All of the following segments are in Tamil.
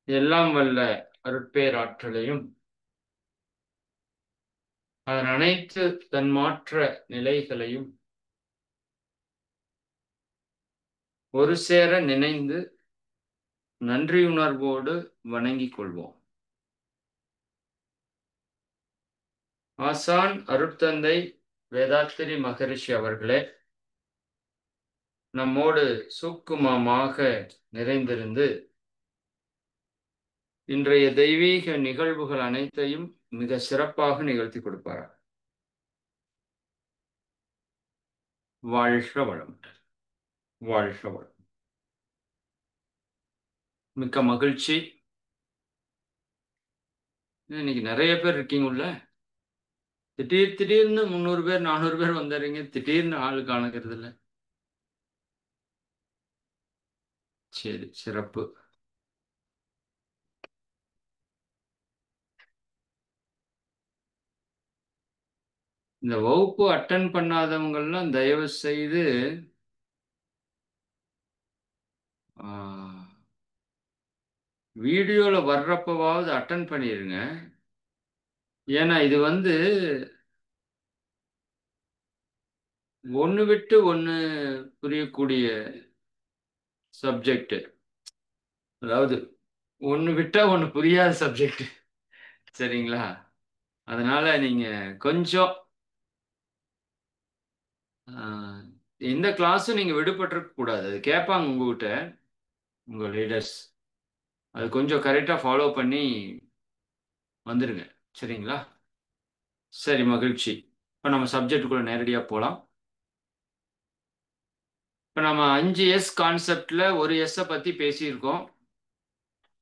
எல்லாம் வல்ல அருட்பேராற்றலையும் அதன் அனைத்து தன்மாற்ற நிலைகளையும் ஒரு சேர நினைந்து நன்றியுணர்வோடு வணங்கிக் கொள்வோம். ஆசான் அருட்தந்தை வேதாத்திரி மகரிஷி அவர்களே நம்மோடு சூக்குமமாக நிறைந்திருந்து இன்றைய தெய்வீக நிகழ்வுகள் அனைத்தையும் மிக சிறப்பாக நிகழ்த்தி கொடுப்பார். வாழ்க வளம், வாழ்க வளம். மிக்க மகிழ்ச்சி. இன்னைக்கு நிறைய பேர் இருக்கீங்கல்ல. திடீர்னு 300 பேர் 400 பேர் வந்துடுறீங்க. திடீர்னு ஆளு காணக்கிறது இல்லை. சரி, சிறப்பு. இந்த வகுப்பு அட்டன் பண்ணாதவங்கெல்லாம் தயவு செய்து வீடியோல வர்றப்பவாவது அட்டன் பண்ணிருங்க. ஏன்னா இது ஒன்று விட்டு ஒன்று புரியக்கூடிய சப்ஜெக்ட். அதாவது ஒன்று விட்டா ஒன்று புரியாத சப்ஜெக்ட். சரிங்களா? அதனால நீங்க கொஞ்சம் இந்த கிளாஸும் நீங்க விடுபட்டிருக்க கூடாது. அது கேட்பாங்க உங்ககிட்ட, உங்க லீடர்ஸ். அது கொஞ்சம் கரெக்டா ஃபாலோ பண்ணி வந்துருங்க. சரிங்களா? சரி, மகிழ்ச்சி. இப்போ நம்ம சப்ஜெக்டுக்குள்ள நேரடியாக போகலாம். இப்போ நம்ம 5S கான்செப்ட்ல ஒரு எஸ்ஸை பற்றி பேசியிருக்கோம்.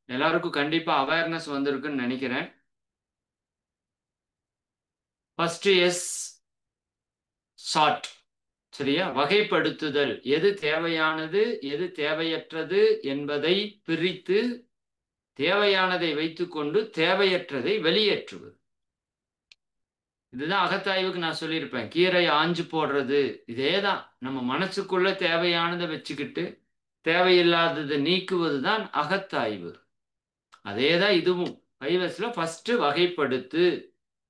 எல்லாருக்கும் கண்டிப்பாக அவேர்னஸ் வந்திருக்குன்னு நினைக்கிறேன். First is sort. சரியா? வகைப்படுத்துதல். எது தேவையானது எது தேவையற்றது என்பதை பிரித்து தேவையானதை வைத்துக்கொண்டு தேவையற்றதை வெளியேற்றுவது. இதுதான் அகத்தாய்வுக்கு நான் சொல்லியிருப்பேன். கீரை ஆஞ்சு போடுறது இதேதான். நம்ம மனசுக்குள்ள தேவையானதை வச்சுக்கிட்டு தேவையில்லாததை நீக்குவது தான் அகத்தாய்வு. அதேதான் இதுவும். 5Sல ஃபர்ஸ்ட் வகைப்படுத்து.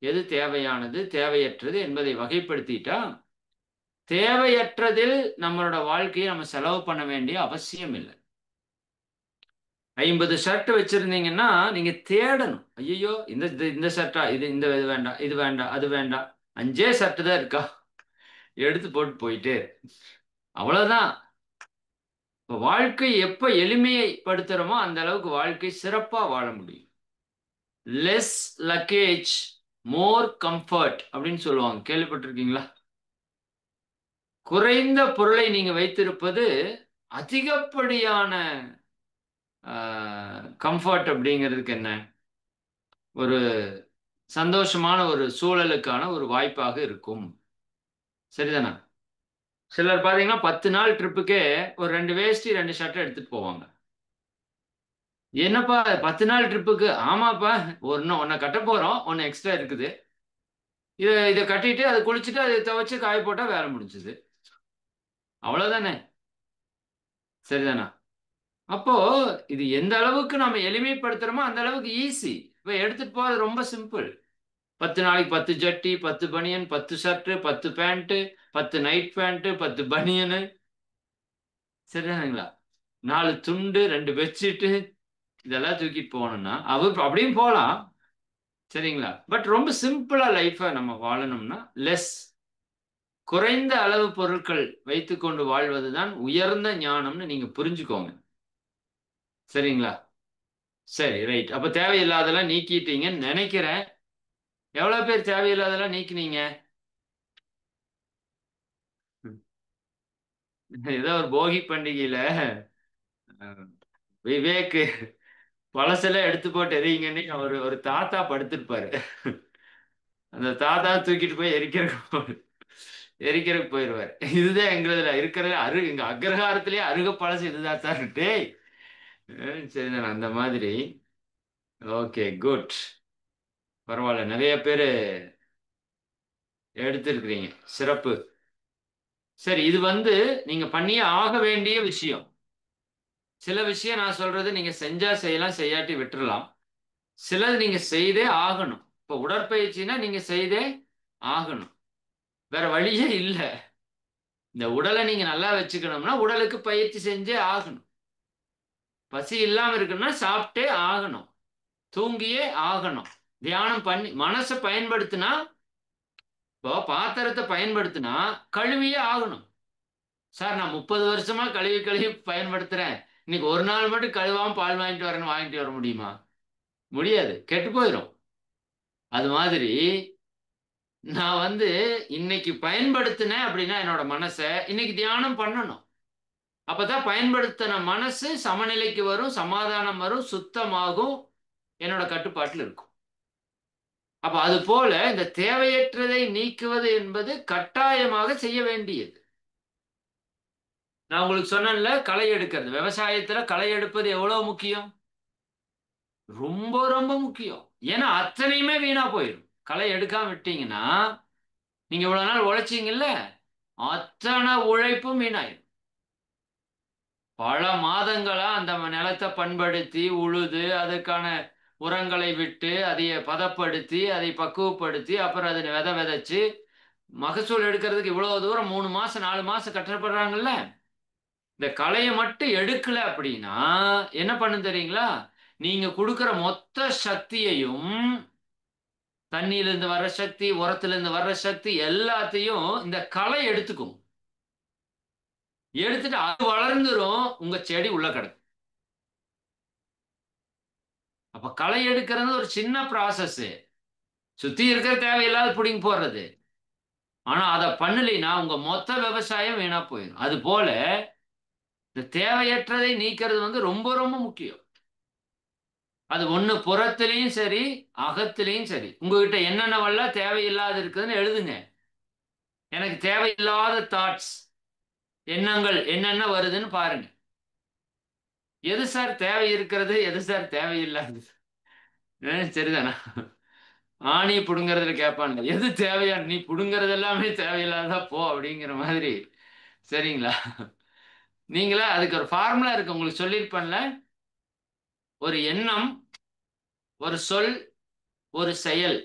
எது தேவையானது தேவையற்றது என்பதை வகைப்படுத்திட்டா தேவையற்றதில் நம்மளோட வாழ்க்கையை நம்ம செலவு பண்ண வேண்டிய அவசியம் இல்லை. 50 ஷர்ட் வச்சிருந்தீங்கன்னா நீங்க தேடணும். ஐயோ, இந்த இந்த ஷர்ட்டா, இது வேண்டாம், இது வேண்டாம், அது வேண்டாம். 5 ஷர்ட் தான் இருக்கா, எடுத்து போட்டு போயிட்டே. அவ்வளவுதான். இப்போ வாழ்க்கை எப்ப எளிமைப்படுத்துறோமோ அந்த அளவுக்கு வாழ்க்கை சிறப்பா வாழ முடியும். லெஸ் லக்கேஜ் மோர் கம்ஃபர்ட் அப்படின்னு சொல்லுவாங்க. கேள்விப்பட்டிருக்கீங்களா? குறைந்த பொருளை நீங்க வைத்திருப்பது அதிகப்படியான கம்ஃபர்ட். அப்படிங்கிறதுக்கு என்ன? ஒரு சந்தோஷமான ஒரு சூழலுக்கான ஒரு வாய்ப்பாக இருக்கும். சரிதானே? சிலர் பாத்தீங்கன்னா 10 நாள் ட்ரிப்புக்கே ஒரு 2 வேஷ்டி 2 ஷர்ட் எடுத்துட்டு போவாங்க. என்னப்பா 10 நாள் ட்ரிப்புக்கு? ஆமாப்பா, ஒன்ன கட்ட போறோம், ஒன்னு எக்ஸ்ட்ரா இருக்குது. இதை கட்டிட்டு அதை குளிச்சுட்டு அதை துவைச்சு காய போட்டா வேலை முடிஞ்சது. அவ்வளவுதானே? சரிதானா? அப்போ இது எந்த அளவுக்கு நம்ம எளிமைப்படுத்துறோமோ அந்த அளவுக்கு ஈஸி. இப்ப எடுத்துட்டு போறது ரொம்ப சிம்பிள். 10 நாளைக்கு 10 ஜட்டி, 10 பனியன், 10 ஷர்ட், 10 பேண்ட், 10 நைட் பேண்ட், 10 பனியனு. சரிதானுங்களா? 4 துண்டு, 2 பெட்ஷீட்டு, இதெல்லாம் தூக்கிட்டு போகணும்னா அப்படியும் போகலாம். சரிங்களா? பட் ரொம்ப சிம்பிளா லைஃபை நம்ம வாழணும்னா குறைந்த அளவு பொருட்கள் வைத்துக்கொண்டு வாழ்வதுதான் உயர்ந்த ஞானம்னு நீங்க புரிஞ்சுக்கோங்க. சரிங்களா? சரி, ரைட். அப்ப தேவையில்லாதெல்லாம் நீக்கிட்டீங்கன்னு நினைக்கிறேன். எவ்வளவு பேர் தேவையில்லாதெல்லாம் நீக்கினீங்க? ஏதோ ஒரு போகி பண்டிகையில விவேக் பழசெல்லாம் எடுத்து போட்டு எரியுங்கன்னு ஒரு ஒரு தாத்தா படுத்திருப்பாரு. அந்த தாத்தா தூக்கிட்டு போய் எரிக்கிறதுக்கு போயிடுவார். இதுதான் எங்களதுல இருக்கிறது எங்க அக்ரஹாரத்திலேயே அருக பழசு இதுதான் சார். டேய், சரிதான். அந்த மாதிரி. Okay, good. பரவாயில்ல, நிறைய பேரு எடுத்திருக்கிறீங்க. சிறப்பு. சரி, இது நீங்க பண்ணியே ஆக வேண்டிய விஷயம். சில விஷயம் நான் சொல்றது நீங்க செஞ்சா செய்யலாம், செய்யாட்டி விட்டுறலாம். சிலது நீங்க செய்தே ஆகணும். இப்போ உடற்பயிற்சினா நீங்க செய்தே ஆகணும். வேற வழியே இல்ல. இந்த உடலை நீங்க நல்லா வச்சுக்கணும்னா உடலுக்கு பயிற்சி செஞ்சே ஆகணும். பசி இல்லாம இருக்குன்னா சாப்பிட்டே ஆகணும். தூங்கியே ஆகணும். தியானம் பண்ணி மனசை பயன்படுத்தினா, இப்போ பாத்திரத்தை பயன்படுத்தினா கழுவியே ஆகணும். சார் நான் 30 வருஷமா கழுவி கழுவி பயன்படுத்துறேன், இன்னைக்கு ஒரு நாள் மட்டும் கழுவாம பால் வாங்கிட்டு வரேன்னு வாங்கிட்டு வர முடியுமா? முடியாது, கெட்டு போயிடும். அது மாதிரி நான் இன்னைக்கு பயன்படுத்தினேன் அப்படின்னா என்னோட மனசை இன்னைக்கு தியானம் பண்ணணும். அப்பதான் பயன்படுத்தின மனசு சமநிலைக்கு வரும், சமாதானம் வரும், சுத்தமாகும், என்னோட கட்டுப்பாட்டில் இருக்கும். அப்ப அது போல இந்த தேவையற்றதை நீக்குவது என்பது கட்டாயமாக செய்ய வேண்டியது. நான் உங்களுக்கு சொன்னேன்ல, களை எடுக்கிறது, விவசாயத்துல களை எடுப்பது எவ்வளவு முக்கியம்? ரொம்ப ரொம்ப முக்கியம். ஏன்னா அத்தனையுமே வீணா போயிடும். களை எடுக்காம விட்டீங்கன்னா, நீங்க இவ்வளவு நாள் உழைச்சீங்கல்ல, அத்தனை உழைப்பும் வீணாயிடும். பல மாதங்களா அந்த நிலத்தை பண்படுத்தி உழுது அதுக்கான உரங்களை விட்டு அதை பதப்படுத்தி அதை பக்குவப்படுத்தி அப்புறம் அதை விதை விதைச்சு மகசூல் எடுக்கிறதுக்கு இவ்வளவு தூரம் 3 மாசம் 4 மாசம் கஷ்டப்படுறாங்கல்ல. இந்த களையை மட்டும் எடுக்கல அப்படின்னா என்ன பண்ணு தெரியுங்களா? நீங்க கொடுக்கிற மொத்த சக்தியையும், தண்ணியிலிருந்து வர்ற சக்தி, உரத்திலிருந்து வர்ற சக்தி எல்லாத்தையும் இந்த களை எடுத்துக்கும். எடுத்துட்டு அது வளர்ந்துரும், உங்க செடி உள்ள கிடக்கும். அப்ப களை எடுக்கிறது ஒரு சின்ன ப்ராசஸ். சுத்தி இருக்கிற தேவையில்லாத பிடிங்கி போடுறது. ஆனா அதை பண்ணலைன்னா உங்க மொத்த விவசாயம் வீணா போயிடும். அது போல இந்த தேவையற்றதை நீக்கிறது ரொம்ப ரொம்ப முக்கியம். அது ஒண்ணு புறத்திலையும் சரி, அகத்திலையும் சரி. உங்ககிட்ட என்னென்னவெல்லாம் தேவையில்லாத இருக்குதுன்னு எழுதுங்க. எனக்கு தேவையில்லாத தாட்ஸ், எண்ணங்கள் என்னென்ன வருதுன்னு பாருங்க. எது சார் தேவை இருக்கிறது, எது சார் தேவையில்லாதது? சரிதானா? ஆணி புடுங்கிறதுல கேட்பாங்க, எது தேவையா, நீ புடுங்கிறது எல்லாமே தேவையில்லாததா போ அப்படிங்கிற மாதிரி. சரிங்களா? நீங்களா அதுக்கு ஒரு ஃபார்முலா இருக்கு, உங்களுக்கு சொல்லியிருப்பேன்ல. ஒரு எண்ணம், ஒரு சொல், ஒரு செயல்,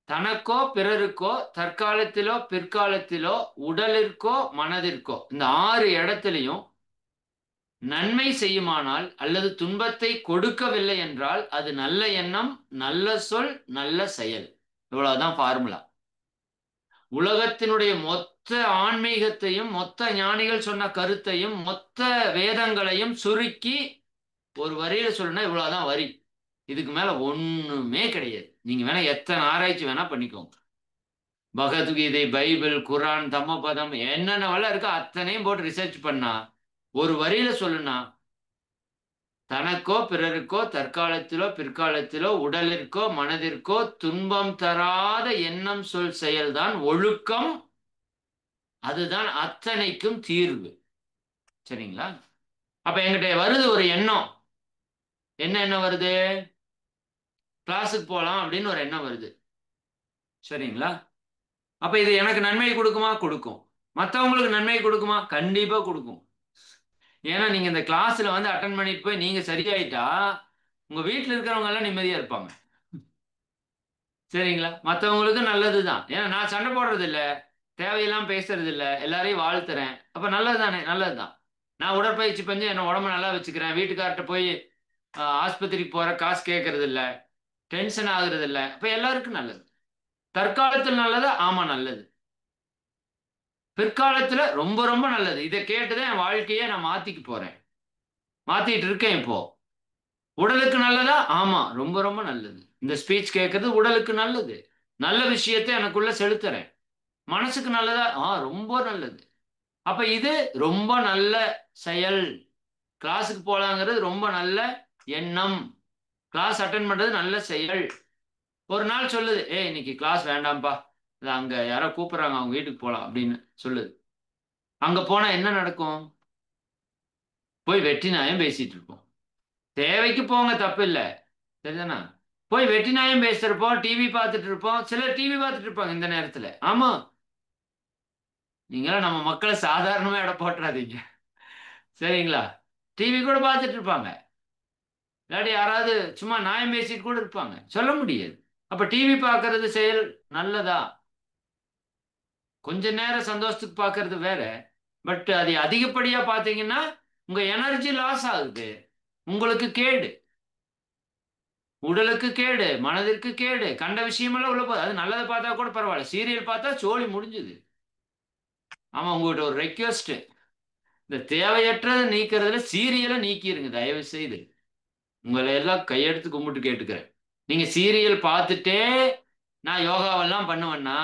தனக்கோ பிறருக்கோ தற்காலத்திலோ பிற்காலத்திலோ உடலிற்கோ மனதிற்கோ இந்த 6 இடத்திலையும் நன்மை செய்யுமானால் அல்லது துன்பத்தை கொடுக்கவில்லை என்றால் அது நல்ல எண்ணம், நல்ல சொல், நல்ல செயல். இவ்வளவுதான் ஃபார்முலா. உலகத்தினுடைய மொத்த ஆன்மீகத்தையும், மொத்த ஞானிகள் சொன்ன கருத்தையும், மொத்த வேதங்களையும் சுருக்கி ஒரு வரியில சொல்லணும்னா இவ்வளவுதான் வரி. இதுக்கு மேல ஒண்ணுமே கிடையாது. நீங்க வேணா எத்தனை ஆராய்ச்சி வேணா பண்ணிக்கோங்க. பகவத்கீதை, பைபிள், குரான், தம்மபதம் என்னென்ன இருக்கோ அத்தனையும் போட்டு ரிசர்ச் பண்ணா ஒரு வரியில சொல்லுனா, தனக்கோ பிறருக்கோ தற்காலத்திலோ பிற்காலத்திலோ உடலிற்கோ மனதிற்கோ துன்பம் தராத எண்ணம் சொல் செயல்தான் ஒழுக்கம். அதுதான் அத்தனைக்கும் தீர்வு. சரிங்களா? அப்ப என்கிட்ட வருது ஒரு எண்ணம். என்ன எண்ணம் வருது? கிளாஸுக்கு போலாம் அப்படின்னு ஒரு எண்ணம் வருது. சரிங்களா? அப்ப இது எனக்கு நன்மை கொடுக்குமா? கொடுக்கும். மற்றவங்களுக்கு நன்மை கொடுக்குமா? கண்டிப்பா கொடுக்கும். ஏன்னா நீங்க இந்த கிளாஸ்ல அட்டன் பண்ணிட்டு போய் நீங்க சரியாயிட்டா உங்க வீட்டில் இருக்கிறவங்க எல்லாம் நிம்மதியா இருப்பாங்க. சரிங்களா? மற்றவங்களுக்கு நல்லதுதான். ஏன்னா நான் சண்டை போடுறது இல்லை, தேவையெல்லாம் பேசுறது இல்லை, எல்லாரையும் வாழ்த்துறேன். அப்ப நல்லது தானே? நல்லதுதான். நான் உடற்பயிற்சி பண்ணி என்ன உடம்ப நல்லா வச்சுக்கிறேன், வீட்டுக்கார்ட்ட போய் ஆஸ்பத்திரிக்கு போற காசு கேட்கறது இல்லை, டென்ஷன் ஆகுறது இல்லை. அப்ப எல்லாருக்கும் நல்லது. தற்காலத்தில் நல்லது, ஆமா நல்லது. பிற்காலத்துல ரொம்ப ரொம்ப நல்லது. இதை கேட்டுதான் என் வாழ்க்கையை நான் மாத்திக்க போறேன், மாத்திட்டு இருக்கேன் இப்போ. உடலுக்கு நல்லதா? ஆமா ரொம்ப ரொம்ப நல்லது. இந்த ஸ்பீச் கேட்கறது உடலுக்கு நல்லது. நல்ல விஷயத்தை எனக்குள்ள செலுத்துறேன். மனசுக்கு நல்லதா? ரொம்ப நல்லது. அப்ப இது ரொம்ப நல்ல செயல். கிளாஸுக்கு போலாங்கிறது ரொம்ப நல்ல எண்ணம். கிளாஸ் அட்டன் பண்றது நல்ல செயல். ஒரு நாள் சொல்லுது, இன்னைக்கு கிளாஸ் வேண்டாம்ப்பா, அங்க யாரோ கூப்பிடுறாங்க, அவங்க வீட்டுக்கு போலாம் அப்படின்னு சொல்லுது. அங்க போனா என்ன நடக்கும்? போய் வெட்டி நாயம் பேசிட்டு இருப்போம். தேவைக்கு போங்க, தப்பு இல்லை, சரிதானா? போய் வெட்டி நாயம் பேசிருப்போம், டிவி பார்த்துட்டு இருப்போம். சிலர் டிவி பார்த்துட்டு இருப்பாங்க இந்த நேரத்துல. ஆமா, நீங்களாம் நம்ம மக்களை சாதாரணமா எடை போட்டுறாதீங்க. சரிங்களா? டிவி கூட பார்த்துட்டு இருப்பாங்க. இல்லாட்டி யாராவது சும்மா நியாயம் பேசிட்டு கூட இருப்பாங்க. சொல்ல முடியாது. அப்ப டிவி பார்க்கறது செயல் நல்லதா? கொஞ்ச நேரம் சந்தோஷத்துக்கு பார்க்கறது வேற. பட் அது அதிகப்படியா பார்த்தீங்கன்னா உங்க எனர்ஜி லாஸ் ஆகுது. உங்களுக்கு கேடு, உடலுக்கு கேடு, மனதிற்கு கேடு, கண்ட விஷயமெல்லாம் உள்ள போகுது. அது நல்லதை பார்த்தா கூட பரவாயில்ல, சீரியல் பார்த்தா சோழி முடிஞ்சுது. ஆமா, உங்ககிட்ட ஒரு ரெக்வெஸ்ட், இந்த தேவையற்றதை நீக்கிறதுல சீரியலை நீக்கிருங்க தயவு செய்து. உங்களை எல்லாம் கையெடுத்து கும்பிட்டு கேட்டுக்கிறேன். நீங்க சீரியல் பார்த்துட்டே நான் யோகாவெல்லாம் பண்ணுவேன்னா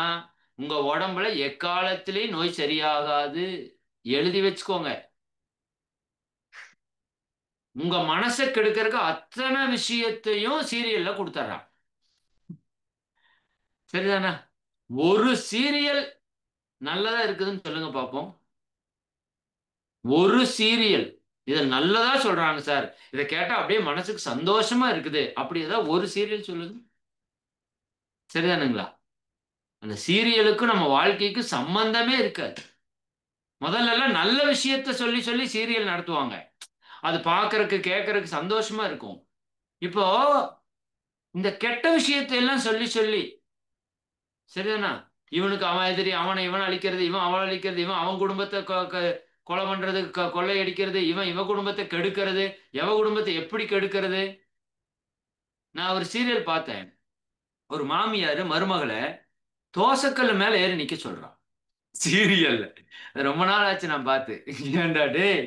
உங்க உடம்புல எக்காலத்திலேயும் நோய் சரியாகாது. எழுதி வச்சுக்கோங்க. உங்க மனசை கெடுக்கறதுக்கு அத்தனை விஷயத்தையும் சீரியல்ல கொடுத்துட்றான். சரிதானே? ஒரு சீரியல் நல்லதா இருக்குதுன்னு சொல்லுங்க பார்ப்போம். ஒரு சீரியல் இதை நல்லதா சொல்றாங்க சார், இதை கேட்டா அப்படியே மனசுக்கு சந்தோஷமா இருக்குது, அப்படி ஏதாவது ஒரு சீரியல் சொல்லுங்க. சரிதானுங்களா? அந்த சீரியலுக்கும் நம்ம வாழ்க்கைக்கு சம்பந்தமே இருக்காது. முதல்ல எல்லாம் நல்ல விஷயத்த சொல்லி சொல்லி சீரியல் நடத்துவாங்க. அது பார்க்கறதுக்கு கேட்கறதுக்கு சந்தோஷமா இருக்கும். இப்போ இந்த கெட்ட விஷயத்தை எல்லாம் சொல்லி சொல்லி, சரிதானா, இவனுக்கு அவன் எதிரி, அவனை இவன் அழிக்கிறது, இவன் அவன் அழிக்கிறது, இவன் அவன் குடும்பத்தை கொலை பண்றது, கொள்ளை அடிக்கிறது, இவன் இவன் குடும்பத்தை கெடுக்கிறது, எவ குடும்பத்தை எப்படி கெடுக்கிறது. நான் ஒரு சீரியல் பார்த்தேன். ஒரு மாமியார் மருமகளை தோசைக்கல் மேல ஏறி நிக்க சொல்றான் சீரியல்ல. ரொம்ப நாள் ஆச்சு நான் பார்த்து. ஏன்டா டேய்,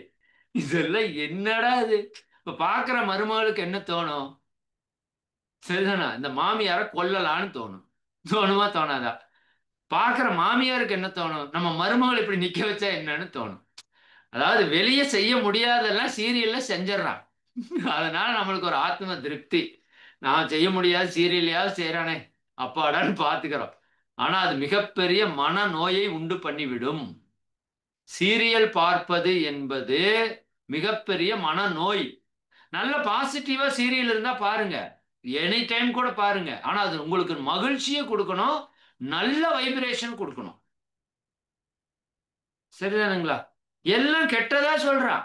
இதெல்லாம் என்னடா இது? இப்ப பாக்குற மருமகளுக்கு என்ன தோணும்? சரிதானா, இந்த மாமியார கொல்லலான்னு தோணும். தோணுமா தோணாதா? பாக்குற மாமியாருக்கு என்ன தோணும்? நம்ம மருமகள் இப்படி நிக்க வச்சா என்னன்னு தோணும். அதாவது வெளியே செய்ய முடியாதெல்லாம் சீரியல்ல செஞ்சிடறான். அதனால நம்மளுக்கு ஒரு ஆத்ம திருப்தி. நான் செய்ய முடியாத சீரியலையாவது செய்யறானே, அப்பாடான்னு பாத்துக்கிறோம். ஆனா அது மிகப்பெரிய மனநோயை உண்டு பண்ணிவிடும். சீரியல் பார்ப்பது என்பது மிகப்பெரிய மனநோய். நல்ல பாசிட்டிவா சீரியல் இருந்தா பாருங்க, எனி டைம் கூட பாருங்க. ஆனா அது உங்களுக்கு மகிழ்ச்சியை கொடுக்கணும், நல்ல வைப்ரேஷன் கொடுக்கணும். சரிதானுங்களா? எல்லாம் கெட்டதா சொல்றான்.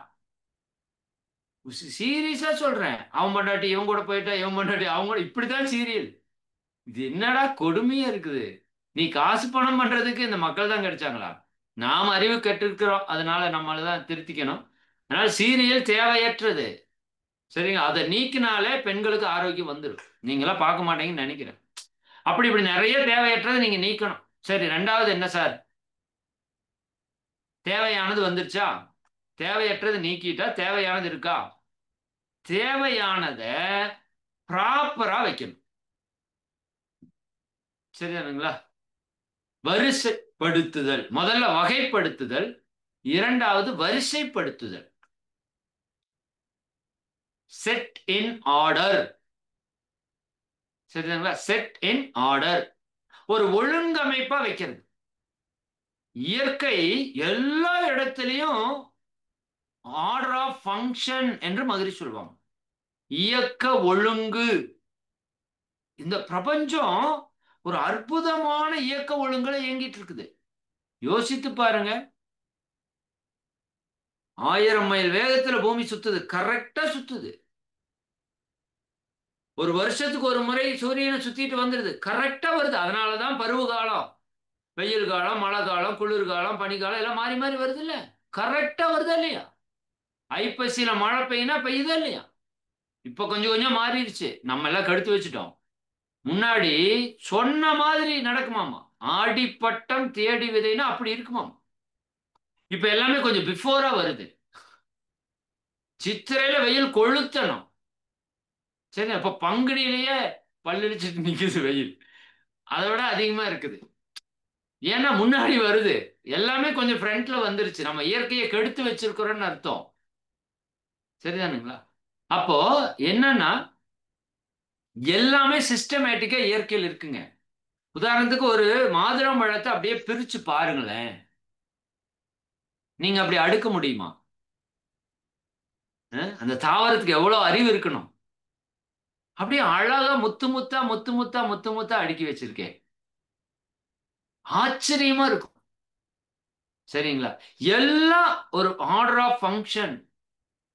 சீரியஸா சொல்றேன். அவன் பொண்டாட்டி இவன் கூட போயிட்டா, இவன் பொண்டாட்டி அவங்க கூட, இப்படித்தான் சீரியல். இது என்னடா கொடுமையா இருக்குது? நீ காசு பணம் பண்றதுக்கு இந்த மக்கள் தான் கிடைச்சாங்களா? நாம் அறிவு கெட்டிருக்கிறோம், அதனால நம்மள தான் திருத்திக்கணும். அதனால சீரியல் தேவையற்றது. சரிங்க, அதை நீக்கினாலே பெண்களுக்கு ஆரோக்கியம் வந்துடும். நீங்களாம் பார்க்க மாட்டீங்கன்னு நினைக்கிறேன். அப்படி இப்படி நிறைய தேவையற்றதை நீங்க நீக்கணும். சரி, ரெண்டாவது என்ன சார்? தேவையானது வந்துருச்சா? தேவையற்றது நீக்கிட்டா தேவையானது இருக்கா? தேவையானதை ப்ராப்பரா வைக்கணும். சரிதானுங்களா? வரிசைப்படுத்துதல், முதல்ல வகைப்படுத்துதல், இரண்டாவது வரிசைப்படுத்துதல். Set in order. சரிதானுங்களா? செட் இன் ஆர்டர், ஒரு ஒழுங்கமைப்பா வைக்கிறது. இயற்கை எல்லா இடத்திலையும் ஆர்டர் ஆஃப் ஃபங்க்ஷன் என்று மகிழ்ச்சி சொல்லுவாங்க. இயக்க ஒழுங்கு. இந்த பிரபஞ்சம் ஒரு அற்புதமான இயக்க ஒழுங்குல இயங்கிட்டு இருக்குது. யோசித்து பாருங்க. 1000 மைல் வேகத்துல பூமி சுத்துது, கரெக்டா சுத்துது. ஒரு வருஷத்துக்கு ஒரு முறை சூரியனை சுத்திட்டு வந்துருது, கரெக்டா வருது. அதனாலதான் பருவ காலம், வெயில் காலம், மழை காலம், குளிர்காலம், பனிக்காலம் எல்லாம் மாறி மாறி வருது இல்ல? கரெக்டா வருதா இல்லையா? ஐப்பசியில மழை பெய்யுனா பெய்யுதா இல்லையா? இப்ப கொஞ்சம் கொஞ்சம் மாறிடுச்சு, நம்ம எல்லாம் கெடுத்து வச்சுட்டோம். முன்னாடி சொன்ன மாதிரி நடக்குமாமா. ஆடிப்பட்டம் தேடி விதைன்னா அப்படி இருக்குமாமா. இப்ப எல்லாமே கொஞ்சம் பிஃபோரா வருது. சித்திரையில வெயில் கொளுத்தணும். சரி, அப்ப பங்குனியிலேயே பல்லடிச்சுட்டு நிக்குது வெயில். அதை விட அதிகமா இருக்குது. ஏன்னா முன்னாடி வருது. எல்லாமே கொஞ்சம் ஃப்ரண்ட்ல வந்துருச்சு. நம்ம இயற்கையை கெடுத்து வச்சிருக்கிறோம்னு அர்த்தம். சரிதானுங்களா? அப்போ என்னன்னா, எல்லாமே சிஸ்டமேட்டிக்கா இயற்கையில் இருக்குங்க. உதாரணத்துக்கு ஒரு மாதுளம் பழத்தை அப்படியே பிரிச்சு பாருங்களேன். நீங்க அப்படி அடுக்க முடியுமா? அந்த தாவரத்துக்கு எவ்வளவு அறிவு இருக்கணும். அப்படியே அழகா முத்து முத்தா முத்து முத்தா முத்து முத்தா அடுக்கி வச்சிருக்கேன். ஆச்சரியமா இருக்கும். சரிங்களா? எல்லாம் ஒரு ஆர்டர் ஆஃப் ஃபங்க்ஷன்.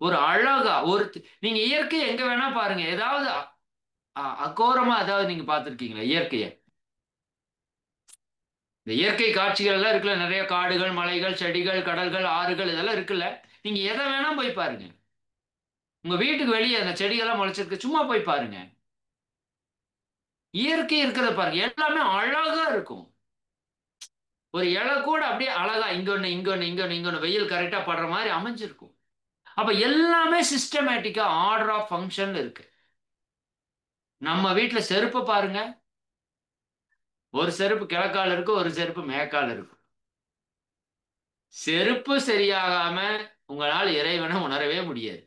ஒரு அழகா நீங்க இயற்கை எங்க வேணா பாருங்க. ஏதாவது அகோரமா ஏதாவது நீங்க பார்த்திருக்கீங்களா இயற்கையை? இந்த இயற்கை காட்சிகள் எல்லாம் இருக்குல்ல, நிறைய காடுகள், மலைகள், செடிகள், கடல்கள், ஆறுகள், இதெல்லாம் இருக்குல்ல. நீங்க எதை வேணா போய் பாருங்க. உங்க வீட்டுக்கு வெளியே அந்த செடிகள்லாம் முளைச்சிருக்கு, சும்மா போய் பாருங்க. இயற்கை இருக்கிறத பாருங்க, எல்லாமே அழகா இருக்கும். ஒரு இலை கூட அப்படியே அழகா இங்க ஒண்ணு இங்க ஒண்ணு இங்க ஒண்ணு இங்க ஒண்ணு வெயில் கரெக்டா படுற மாதிரி அமைஞ்சிருக்கும். அப்ப எல்லாமே சிஸ்டமேட்டிக்கா ஆர்டர் ஆஃப் ஃபங்க்ஷன் இருக்கு. நம்ம வீட்டுல செருப்பு பாருங்க, ஒரு செருப்பு கிழக்கால இருக்கு, ஒரு செருப்பு மேற்கால இருக்கு. செருப்பு சரியாகாம உங்களால் இறைவனை உணரவே முடியாது.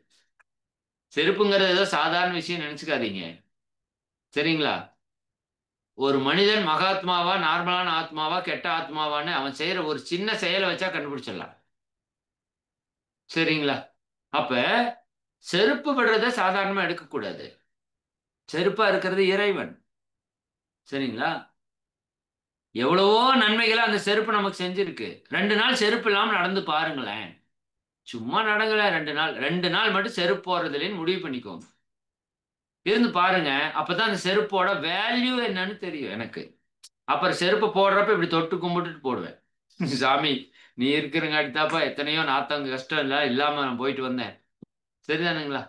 செருப்புங்கிறது ஏதோ சாதாரண விஷயம் நினைச்சுக்காதீங்க. சரிங்களா? ஒரு மனிதன் மகாத்மாவா, நார்மலான ஆத்மாவா, கெட்ட ஆத்மாவான்னு அவன் செய்யற ஒரு சின்ன செயலை வச்சா கண்டுபிடிச்சிடலாம். சரிங்களா? அப்ப செருப்பு விடுறத சாதாரணமா எடுக்கக்கூடாது. செருப்பா இருக்கிறது இறைவன். சரிங்களா? எவ்வளவோ நன்மைகளை அந்த செருப்பு நமக்கு செஞ்சிருக்கு. 2 நாள் செருப்பு இல்லாம நடந்து பாருங்களேன். சும்மா நடங்கல 2 நாள், 2 நாள் மட்டும் செருப்பு போடுறதுலன்னு முடிவு பண்ணிக்கோங்க. இருந்து பாருங்க. அப்பதான் அந்த செருப்போட வேல்யூ என்னன்னு தெரியும் எனக்கு. அப்புறம் செருப்பு போடுறப்ப இப்படி தொட்டு கும்பிட்டுட்டு போடுவேன். சாமி, நீ இருக்கிறங்காட்டி தாப்பா எத்தனையோ நாத்தவங்க கஷ்டம் இல்லாம நான் போயிட்டு வந்தேன். சரிதானுங்களா?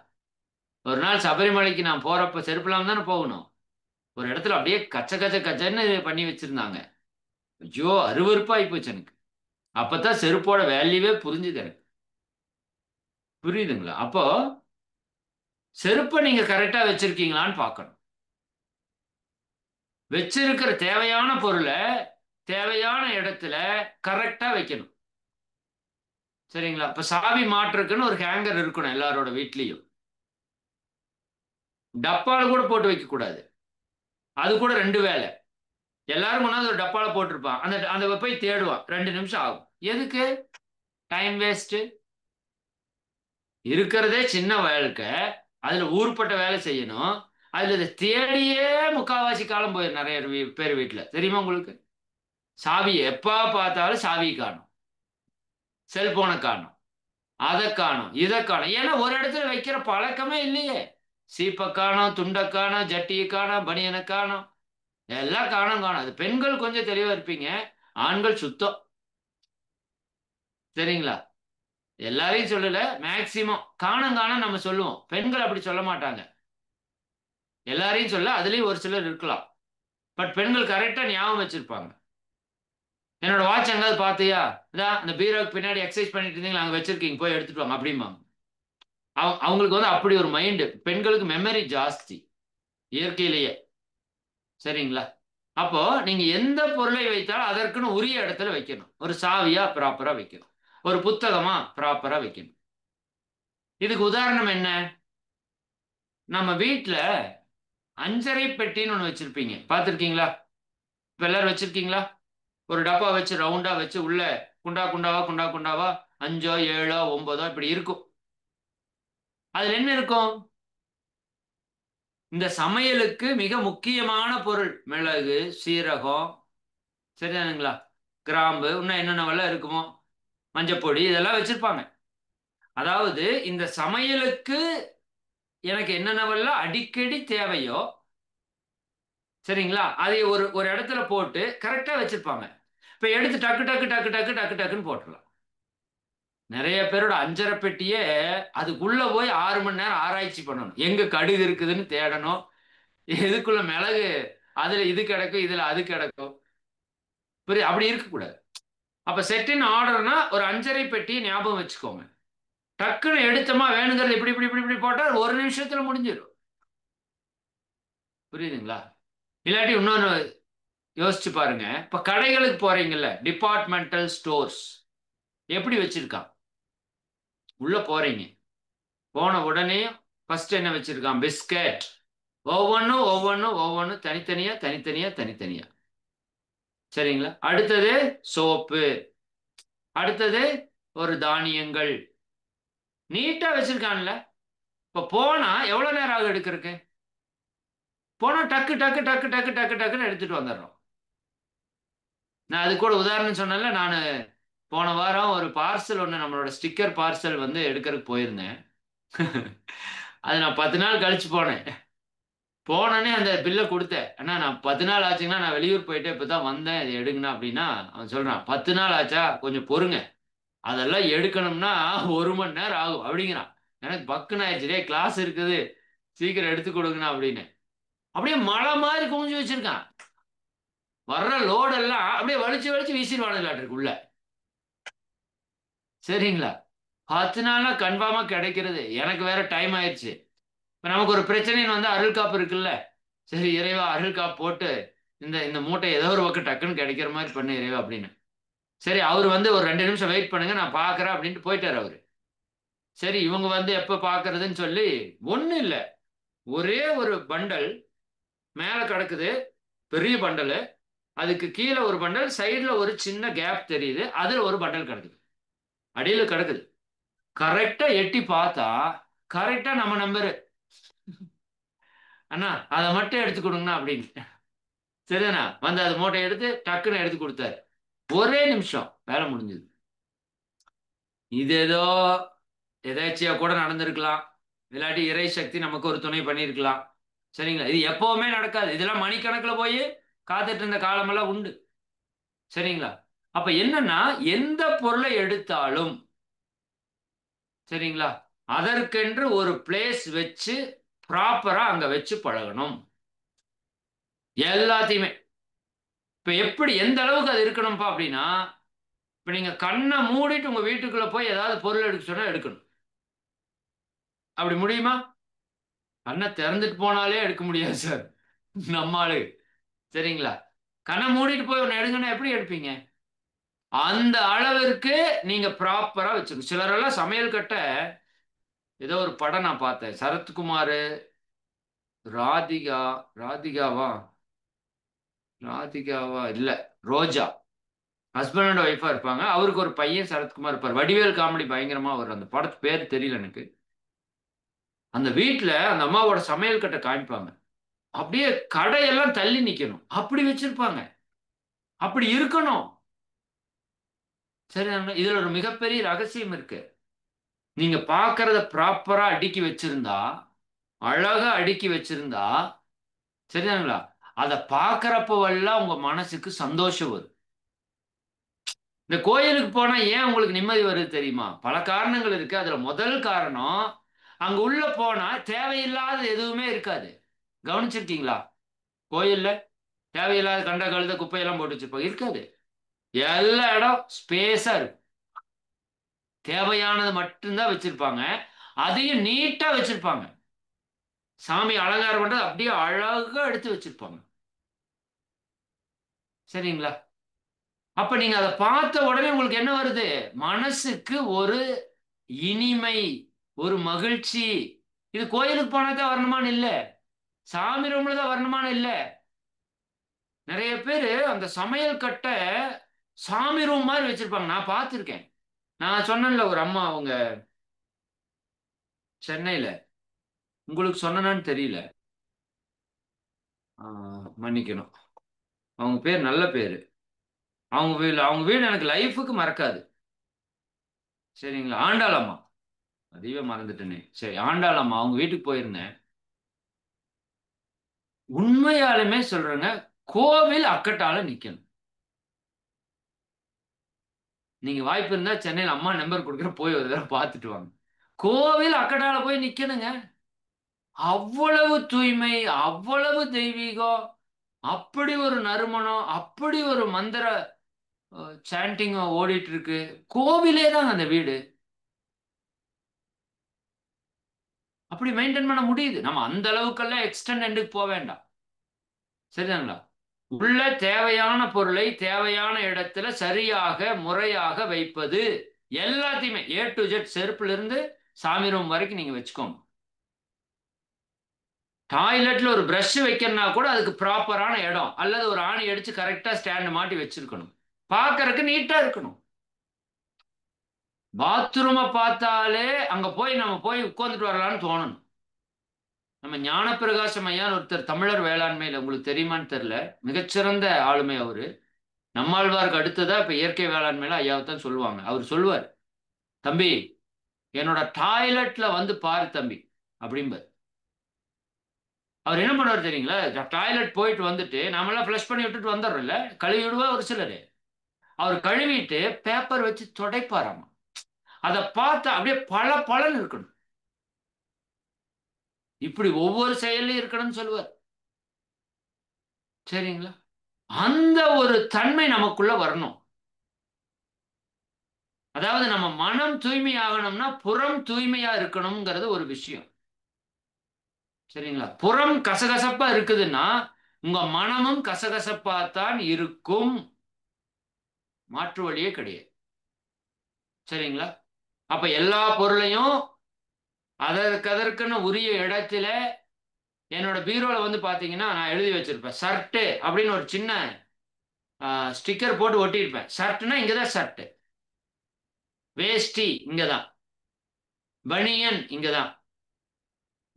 ஒரு நாள் சபரிமலைக்கு நான் போறப்ப செருப்பு இல்லாம தானே போகணும். ஒரு இடத்துல அப்படியே கச்ச கச்ச கச்சன்னு பண்ணி வச்சிருந்தாங்க. ஐயோ, அருவருப்பாகி போச்சு எனக்கு. அப்பதான் செருப்போட வேல்யூவே புரிஞ்சுது எனக்கு. புரியுதுங்களா? அப்போ செருப்பை நீங்க கரெக்டா வச்சிருக்கீங்களான்னு பார்க்கணும். வச்சிருக்கிற தேவையான பொருளை தேவையான இடத்துல கரெக்டா வைக்கணும். சரிங்களா? இப்ப சாவி மாற்றுக்குன்னு ஒரு ஹேங்கர் இருக்கணும் எல்லாரோட வீட்லயும். டப்பால கூட போட்டு வைக்க கூடாது. அது கூட 2 வேலை. எல்லாரும் கொண்டாந்து ஒரு டப்பால போட்டிருப்பான். அந்த அந்த போய் தேடுவான், 2 நிமிஷம் ஆகும். எதுக்கு? Time waste. இருக்கிறதே சின்ன வாழ்க்கை, அதுல ஊர்பட்ட வேலை செய்யணும். அதுல இதை தேடியே முக்காவாசி காலம் போயிடும் நிறைய பேர் வீட்டுல. தெரியுமா உங்களுக்கு? சாவி எப்ப பார்த்தாலும் சாவி காணும், செல்போனை காணும், அதை காணும், இதை காணும். ஏன்னா ஒரு இடத்துல வைக்கிற பழக்கமே இல்லையே. சீப்பை காணும், துண்டை காணும், ஜட்டியை காணும், பனியனை காணும், எல்லாம் காணும் காணும். அது பெண்கள் கொஞ்சம் தெளிவா இருப்பீங்க, ஆண்கள் சுத்தம். சரிங்களா? எல்லாரையும் சொல்லல, மேக்சிமம் காணும் காணும் நம்ம சொல்லுவோம். பெண்கள் அப்படி சொல்ல மாட்டாங்க. எல்லாரையும் சொல்ல, அதுலயும் ஒரு சிலர் இருக்கலாம். பட் பெண்கள் கரெக்டா ஞாபகம் வச்சிருப்பாங்க. என்னோட வாட்ச் எங்காவது பார்த்தியா? இதான் அந்த பீரோக்கு பின்னாடி எக்ஸசைஸ் பண்ணிட்டு இருந்தீங்களா, அங்க வச்சிருக்கீங்க, போய் எடுத்துட்டு வாங்க அப்படிம்பாங்க. அவங்களுக்கு வந்து அப்படி ஒரு மைண்டு. பெண்களுக்கு மெமரி ஜாஸ்தி இயற்கையிலேயே. சரிங்களா? அப்போ நீங்க எந்த பொருளை வைத்தாலும் அதற்குன்னு உரிய இடத்துல வைக்கணும். ஒரு சாவியா ப்ராப்பரா வைக்கணும், ஒரு புத்தகமா ப்ராப்பரா வைக்கணும். இதுக்கு உதாரணம் என்ன? நம்ம வீட்டுல அஞ்சரை பெட்டின்னு ஒண்ணு வச்சிருப்பீங்க, பார்த்திருக்கீங்களா? இப்ப எல்லாரும் வச்சிருக்கீங்களா? ஒரு டப்பா வச்சு ரவுண்டா வச்சு உள்ள குண்டா குண்டாவா குண்டா குண்டாவா 5ஓ 7ஓ 9ஓ இப்படி இருக்கும். அதுல என்ன இருக்கும்? இந்த சமையலுக்கு மிக முக்கியமான பொருள் மிளகு, சீரகம், சரிதானுங்களா, கிராம்பு, இன்னும் என்னென்னவெல்லாம் இருக்குமோ, மஞ்சப்பொடி, இதெல்லாம் வச்சிருப்பாங்க. அதாவது இந்த சமையலுக்கு எனக்கு என்னென்னவெல்லாம் அடிக்கடி தேவையோ, சரிங்களா, அதை ஒரு ஒரு இடத்துல போட்டு கரெக்டா வச்சிருப்பாங்க. இப்ப எடுத்து டக்கு டக்கு டக்கு டக்கு டக்கு டக்குன்னு போட்டுடலாம். நிறைய பேரோட அஞ்சரை பெட்டியே அதுக்குள்ள போய் 6 மணி நேரம் ஆராய்ச்சி பண்ணணும், எங்க கடுகு இருக்குதுன்னு தேடணும், எதுக்குள்ள மிளகு, அதுல இது கிடக்கும், இதுல அது கிடக்கும். புரியுது? அப்படி இருக்கக்கூடாது. அப்ப செட்டின் ஆர்டர்னா ஒரு அஞ்சரை பெட்டியை ஞாபகம் வச்சுக்கோங்க. டக்குன்னு எடுத்தோமா வேணுங்கிறது இப்படி இப்படி இப்படி இப்படி போட்டா 1 நிமிஷத்துல முடிஞ்சிடும். புரியுதுங்களா? இல்லாட்டி இன்னொன்னு யோசிச்சு பாருங்க. இப்ப கடைகளுக்கு போறீங்கல்ல, டிபார்ட்மெண்டல் ஸ்டோர்ஸ் எப்படி வச்சிருக்கான்? உள்ள போறீங்க, போன உடனே ஃபர்ஸ்ட் என்ன வச்சிருக்கான்? பிஸ்கட். ஒவ்வொன்றும் ஒவ்வொன்றும் ஒவ்வொன்றும் தனித்தனியா தனித்தனியா தனித்தனியா. சரிங்களா? அடுத்தது சோப்பு, அடுத்தது ஒரு தானியங்கள், நீட்டா வச்சிருக்கான்ல. இப்ப போனா எவ்வளவு நேரம் ஆகும் எடுக்கிறதுக்கு? போனா டக்கு டக்கு டக்கு டக்கு டக்கு டக்குன்னு எடுத்துட்டு வந்துடுறோம். நான் அது கூட உதாரணம் சொன்னேன்ல, நான் போன வாரம் ஒரு பார்சல் ஒன்று, நம்மளோட ஸ்டிக்கர் பார்சல் வந்து எடுக்கிறதுக்கு போயிருந்தேன். அது நான் 10 நாள் கழிச்சு போனேன். போனோடனே அந்த பில்லை கொடுத்தேன். அண்ணா நான் 10 நாள் ஆச்சுங்கன்னா நான் வெளியூர் போயிட்டு இப்பதான் வந்தேன், இதை எடுங்கண்ணா அப்படின்னா அவன் சொல்றான் 10 நாள் ஆச்சா கொஞ்சம் பொறுங்க, அதெல்லாம் எடுக்கணும்னா 1 மணி நேரம் ஆகும் அப்படிங்கிறான். எனக்கு பக்குன்னு ஆயிடுச்சு, டேய் கிளாஸ் இருக்குது சீக்கிரம் எடுத்து கொடுங்கண்ணா அப்படின்னு. அப்படியே மழை மாதிரி குமிஞ்சு வச்சிருக்கான். வர்ற லோடெல்லாம் அப்படியே வலிச்சு வலிச்சு வீசிடுவானுங்களாட்டு உள்ள. சரிங்களா? 10 நாள்னா கன்ஃபார்மா கிடைக்கிறது. எனக்கு வேற டைம் ஆயிடுச்சு. இப்ப நமக்கு ஒரு பிரச்சனைன்னு வந்து அருள் காப்பு இருக்குல்ல. சரி இறைவா அருள் காப்பு போட்டு இந்த இந்த மூட்டை ஏதோ ஒரு பக்கம் டக்குன்னு கிடைக்கிற மாதிரி பண்ணு இறைவா அப்படின்னு. சரி அவர் வந்து ஒரு 2 நிமிஷம் வெயிட் பண்ணுங்க நான் பாக்குறேன் அப்படின்ட்டு போயிட்டாரு அவரு. சரி இவங்க வந்து எப்ப பாக்குறதுன்னு சொல்லி ஒண்ணும் இல்ல, ஒரே ஒரு பண்டல் மேல கிடக்குது, பெரிய பண்டல். அதுக்கு கீழே ஒரு பண்டல், சைடுல ஒரு சின்ன கேப் தெரியுது, அதுல ஒரு பண்டல் கிடக்குது, அடியில கிடக்குது. கரெக்டா எட்டி பார்த்தா கரெக்டா நம்ம நம்பரு. அண்ணா அதை மட்டும் எடுத்து கொடுங்கண்ணா அப்படின்னு. சரிண்ணா வந்து அது மூட்டை எடுத்து டக்குன்னு எடுத்து கொடுத்தாரு. ஒரே நிமிஷம் வேலை முடிஞ்சது. இது ஏதோ எதாச்சியா கூட நடந்திருக்கலாம், இல்லாட்டி இறை சக்தி நமக்கு ஒரு துணை பண்ணியிருக்கலாம். சரிங்களா? இது எப்பவுமே நடக்காது, இதெல்லாம் மணிக்கணக்கில் போய் காத்துட்டு இருந்த காலமெல்லாம் உண்டு. சரிங்களா? அப்ப என்னன்னா எந்த பொருளை எடுத்தாலும் சரிங்களா, அதற்கென்று ஒரு பிளேஸ் வச்சு ப்ராப்பரா அங்க வச்சு பழகணும் எல்லாத்தையுமே. இப்ப எப்படி எந்த அளவுக்கு அது இருக்கணும்ப்பா அப்படின்னா, இப்ப நீங்க கண்ணை மூடிட்டு உங்க வீட்டுக்குள்ள போய் ஏதாவது பொருள் எடுக்க சொன்னா எடுக்கணும். அப்படி முடியுமா? கண்ணை திறந்துட்டு போனாலே எடுக்க முடியாது சார் நம்ம ஆளு. சரிங்களா? கண்ணை மூடிட்டு போய் ஒன்னு எடுங்கன்னா எப்படி எடுப்பீங்க? அந்த அளவிற்கு நீங்க ப்ராப்பரா வச்சுக்கணும். சிலரெல்லாம் சமையல் கட்ட, ஏதோ ஒரு படம் நான் பார்த்தேன், சரத்குமார், ராதிகா, ராதிகாவா ராதிகாவா இல்ல, ரோஜா, ஹஸ்பண்ட் அண்ட் ஒய்ஃபா இருப்பாங்க. அவருக்கு ஒரு பையன் சரத்குமார் இருப்பார். வடிவேல் காமெடி பயங்கரமா வரும். அந்த படத்து பேர் தெரியல எனக்கு. அந்த வீட்டுல அந்த அம்மாவோட சமையல் கட்டை காமிப்பாங்க. அப்படியே கடையெல்லாம் தள்ளி நிக்கணும் அப்படி வச்சிருப்பாங்க. அப்படி இருக்கணும். சரி, இதுல ஒரு மிகப்பெரிய ரகசியம் இருக்கு. நீங்க பாக்குறத ப்ராப்பரா அடுக்கி வச்சிருந்தா, அழகா அடுக்கி வச்சிருந்தா, சரிதானுங்களா, அதை பாக்குறப்பவெல்லாம் உங்க மனசுக்கு சந்தோஷம் வரும். இந்த கோயிலுக்கு போனா ஏன் உங்களுக்கு நிம்மதி வருது தெரியுமா? பல காரணங்கள் இருக்கு. அதுல முதல் காரணம், அங்க உள்ள போனா தேவையில்லாத எதுவுமே இருக்காது. கவனிச்சிருக்கீங்களா? கோயில்ல தேவையில்லாத கண்ட கழுத குப்பையெல்லாம் போட்டு வச்சிருப்பாங்க, இருக்காது. எல்லா இடம் ஸ்பேஸா இருக்கும். தேவையானது மட்டும்தான் வச்சிருப்பாங்க. அதையும் நீட்டா வச்சிருப்பாங்க. சாமி அலங்காரம் பண்றது அப்படியே அழகா எடுத்து வச்சிருப்பாங்க. சரிங்களா? அப்ப நீங்க அதை பார்த்த உடனே உங்களுக்கு என்ன வருது? மனசுக்கு ஒரு இனிமை, ஒரு மகிழ்ச்சி. இது கோயிலுக்கு போனா தான் வரணுமான்னு இல்ல, சாமி ரூம்ல தான் வரணுமான்னு இல்ல. நிறைய பேரு அந்த சமையல் கட்டை சாமி ரூம் மாதிரி வச்சிருப்பாங்க, நான் பார்த்திருக்கேன். நான் சொன்னேன்ல ஒரு அம்மா, அவங்க சென்னையில, உங்களுக்கு சொன்னனான்னு தெரியல, மன்னிக்கணும். அவங்க பேர் நல்ல பேரு. அவங்க வீடு எனக்கு லைஃபுக்கு மறக்காது. சரிங்களா? ஆண்டாளம்மா. அதுவே மறந்துட்டேனே. சரி, ஆண்டாளம்மா அவங்க வீட்டுக்கு போயிருந்தேன். உண்மையாலுமே சொல்றேங்க, கோவில் அக்கட்டால நிக்கணும். நீங்க வாய்ப்பு இருந்தா சென்னையில் அம்மா நம்பர் கொடுக்குற, போய் ஒரு தடவை பார்த்துட்டு வாங்க. கோவில் அக்கட்டால போய் நிக்கணுங்க. அவ்வளவு தூய்மை, அவ்வளவு தெய்வீகம், அப்படி ஒரு நறுமணம், அப்படி ஒரு மந்திர சாண்டிங் ஓடிட்டு இருக்கு. கோவிலே தான் அந்த வீடு. அப்படி மெயின்டைன் பண்ண முடியுது. நம்ம அந்த அளவுக்கெல்லாம் எக்ஸ்டெண்ட் எண்டுக்கு போக வேண்டாம். சரிதாங்களா? உள்ள தேவையான பொருளை தேவையான இடத்துல சரியாக முறையாக வைப்பது, எல்லாத்தையுமே ஏ டு ஜெட், செருப்புல இருந்து சாமி ரூம் வரைக்கும் நீங்க வச்சுக்கோங்க. டாய்லெட்ல ஒரு பிரஷ் வைக்கணும்னா கூட அதுக்கு ப்ராப்பரான இடம், அல்லது ஒரு ஆணி அடிச்சு கரெக்டா ஸ்டாண்ட் மாட்டி வச்சிருக்கணும். பார்க்கறதுக்கு நீட்டா இருக்கணும். பாத்ரூமை பார்த்தாலே அங்க போய் நம்ம போய் உட்கார்ந்துட்டு வரலாம்னு தோணணும். நம்ம ஞானப்பிரகாசம் ஐயான்னு ஒருத்தர், தமிழர் வேளாண்மையில, உங்களுக்கு தெரியுமான்னு தெரியல, மிகச்சிறந்த ஆளுமை அவரு. நம்மாழ்வாருக்கு அடுத்ததா இப்ப இயற்கை வேளாண்மையில ஐயாவை தான் சொல்லுவாங்க. அவர் சொல்லுவார், தம்பி என்னோட டாய்லெட்ல வந்து பாரு தம்பி அப்படிம்பார். அவர் என்ன பண்ணுவார் தெரியுங்களா? டாய்லெட் போயிட்டு வந்துட்டு நாமெல்லாம் ஃப்ளஷ் பண்ணி விட்டுட்டு வந்துடுறோம்ல, கழுவி விடுவா ஒரு சிலர். அவர் கழுவிட்டு பேப்பர் வச்சு துடைப்பாராமா. அதை பார்த்து அப்படியே பல பலன் இருக்கணும். இப்படி ஒவ்வொரு செயலையும் இருக்கணும்னு சொல்லுவார். சரிங்களா? அந்த ஒரு தன்மை நமக்குள்ள வரணும். அதாவது நம்ம மனம் தூய்மை ஆகணும்னா புறம் தூய்மையா இருக்கணும்ங்கிறது ஒரு விஷயம். சரிங்களா? புறம் கசகசப்பா இருக்குதுன்னா உங்க மனமும் கசகசப்பாத்தான் இருக்கும். மாற்று வழியே கிடையாது. சரிங்களா? அப்ப எல்லா பொருளையும் அதற்கதற்குன்னு உரிய இடத்துல என்னோட பீரோல வந்து பாத்தீங்கன்னா நான் எழுதி வச்சிருப்பேன். ஷர்ட்டு அப்படின்னு ஒரு சின்ன ஸ்டிக்கர் போட்டு ஒட்டியிருப்பேன். ஷர்ட்னா இங்கதான் ஷர்ட், வேஷ்டி இங்கதான், பனியன் இங்கதான்,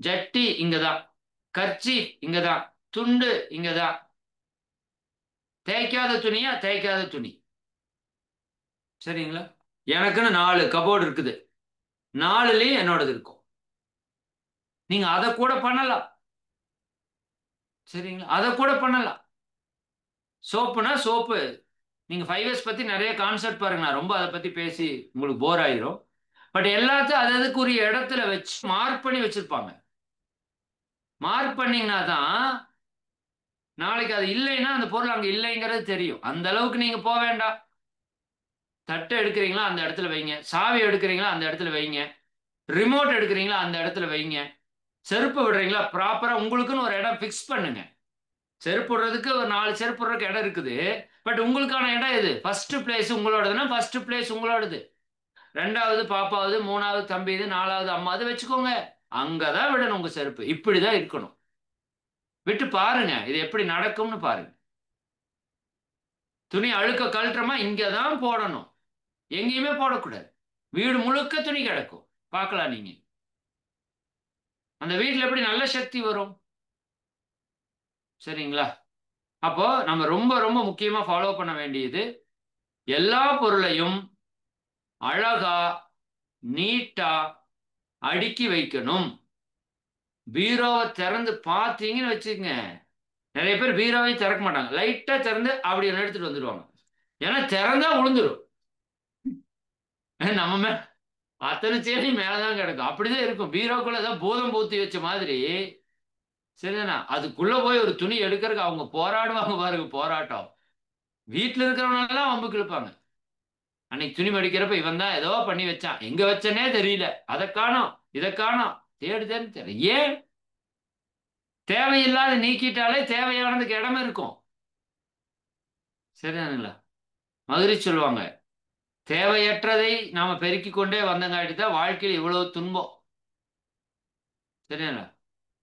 ஜட்டி இங்கதான், கர்ச்சி இங்கதான், துண்டு இங்கதான், தேய்க்காத துணியா தேய்க்காத துணி. சரிங்களா? எனக்குன்னு 4 கபோர்டு இருக்குது. 4லயும் என்னோடது இருக்கும். நீங்க அதை கூட பண்ணலாம். சரிங்களா? அதை கூட பண்ணலாம். சோப்புனா சோப்பு. நீங்க 5S பத்தி நிறைய கான்செப்ட் பாருங்க. நான் ரொம்ப அதை பத்தி பேசி உங்களுக்கு போர் ஆயிரும். பட் எல்லாத்தையும் அது அதுக்குரிய இடத்துல வச்சு மார்க் பண்ணி வச்சிருப்பாங்க. மார்க் பண்ணீங்கன்னா தான் நாளைக்கு அது இல்லைன்னா அந்த பொருள் அங்க இல்லைங்கிறது தெரியும். அந்த அளவுக்கு நீங்க போக வேண்டாம். தட்டை எடுக்கிறீங்களா அந்த இடத்துல வைங்க, சாவி எடுக்கிறீங்களா அந்த இடத்துல வைங்க, ரிமோட் எடுக்கிறீங்களா அந்த இடத்துல வைங்க, செருப்பு விடுறீங்களா ப்ராப்பரா உங்களுக்குன்னு ஒரு இடம் ஃபிக்ஸ் பண்ணுங்க. செருப்பு விடுறதுக்கு ஒரு 4 செருப்பு விடுறதுக்கு இடம் இருக்குது. பட் உங்களுக்கான இடம் எது? ஃபர்ஸ்ட் பிளேஸ் உங்களோடதுன்னா ஃபர்ஸ்ட் பிளேஸ் உங்களோடது, ரெண்டாவது பாப்பாவது, மூணாவது தம்பி இது, நாலாவது அம்மா அது வச்சுக்கோங்க. அங்கதான் விடணும் உங்க செருப்பு. இப்படிதான் இருக்கணும். விட்டு பாருங்க இது எப்படி நடக்கும்னு பாருங்க. துணி அழுக்க கழட்டுறமா இங்கதான் போடணும், எங்கேயுமே போடக்கூடாது. வீடு முழுக்க துணி கிடக்கும். பார்க்கலாம் நீங்க. அந்த வீட்டுல எப்படி நல்ல சக்தி வரும்? சரிங்களா? அப்போ நம்ம ரொம்ப ரொம்ப முக்கியமா ஃபாலோ பண்ண வேண்டியது எல்லா பொருளையும் அழகா நீட்டா அடுக்கி வைக்கணும். பீரோவை திறந்து பார்த்தீங்கன்னு வச்சுக்கங்க, நிறைய பேர் பீரோவையும் திறக்க மாட்டாங்க. லைட்டா திறந்து அப்படி எடுத்துட்டு வந்துடுவாங்க. ஏன்னா திறந்தா விழுந்துரும். நம்ம மேல அத்தனை சேலையும் மேலதான் கிடக்கும். அப்படிதான் இருக்கும். பீரோக்குள்ள ஏதாவது பூதம் பூத்தி வச்ச மாதிரி. சரிதானா? அதுக்குள்ள போய் ஒரு துணி எடுக்கிறதுக்கு அவங்க போராடுவாங்க பாருங்க, போராட்டம். வீட்டுல இருக்கிறவனெல்லாம் வம்புக்கு இழுப்பாங்க. அன்னைக்கு துணி மடிக்கிறப்ப இவன் தான் ஏதோ பண்ணி வச்சான், எங்க வச்சனே தெரியல, அதை காணோம் இதை காணோம், தேடு தேடு தெரியல. ஏன்? தேவையில்லாத நீக்கிட்டாலே தேவையானதுக்கு இடமே இருக்கும். சரிதானுங்களா? மதுரை சொல்லுவாங்க, தேவையற்றதை நாம பெருக்கிக் கொண்டே வந்தங்காட்டி தான் வாழ்க்கையில் இவ்வளவு துன்பம். சரிங்களா?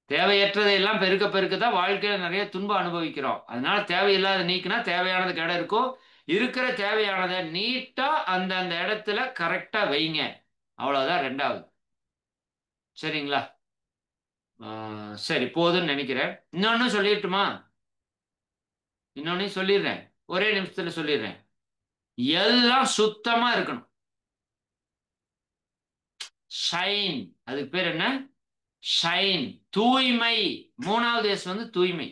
தேவையற்றதை எல்லாம் பெருக்க பெருக்க தான் வாழ்க்கையில நிறைய துன்பம் அனுபவிக்கிறோம். அதனால தேவையில்லாத நீக்கினா தேவையானதுக்கு இடம் இருக்கும். இருக்கிற தேவையானதை நீட்டா அந்த இடத்துல கரெக்டா வைங்க. அவ்வளவுதான். ரெண்டாவது. சரிங்களா? சரி போதும்னு நினைக்கிறேன். இன்னொன்னு சொல்லிட்டுமா? இன்னொன்னு சொல்லிடுறேன், ஒரே நிமிஷத்துல சொல்லிடுறேன். எல்லாம் சுத்தமா இருக்கணும். ஷைன், அதுக்கு பேர் என்ன? ஷைன், தூய்மை. மூணாவது எஸ் வந்து தூய்மை.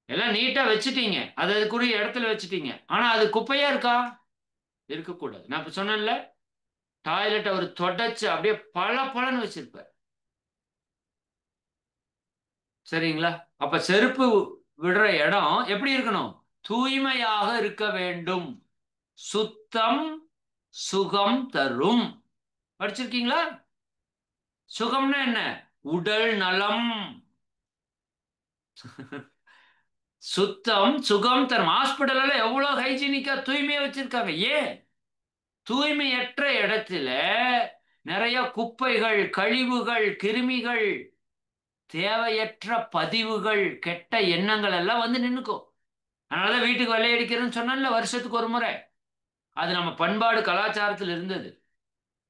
எல்லாம் நீட்டா வச்சுட்டீங்க, அது அதுக்குரிய இடத்துல வச்சுட்டீங்க. ஆனா அது குப்பையா இருக்கா? இருக்கக்கூடாது. நான் இப்ப சொன்னேன்ல, டாய்லெட் அவர் தொடச்சு அப்படியே பல பலன்னு வச்சிருப்பார். சரிங்களா? அப்ப செருப்பு விடுற இடம் எப்படி இருக்கணும்? தூய்மையாக இருக்க வேண்டும். சுத்தம் சுகம் தரும். படிச்சிருக்கீங்களா? சுகம்னா என்ன? உடல் நலம். சுத்தம் சுகம் தரும். ஹாஸ்பிட்டல்ல எவ்வளவு ஹைஜீனிக்கா தூய்மையா வச்சிருக்காங்க. ஏன்? தூய்மையற்ற இடத்துல நிறைய குப்பைகள், கழிவுகள், கிருமிகள், தேவையற்ற பதிவுகள், கெட்ட எண்ணங்கள் எல்லாம் வந்து நின்னுக்கும். அதனாலதான் வீட்டுக்கு வெள்ளை அடிக்கிறேன்னு சொன்னால வருஷத்துக்கு ஒரு முறை. அது நம்ம பண்பாடு கலாச்சாரத்தில் இருந்தது.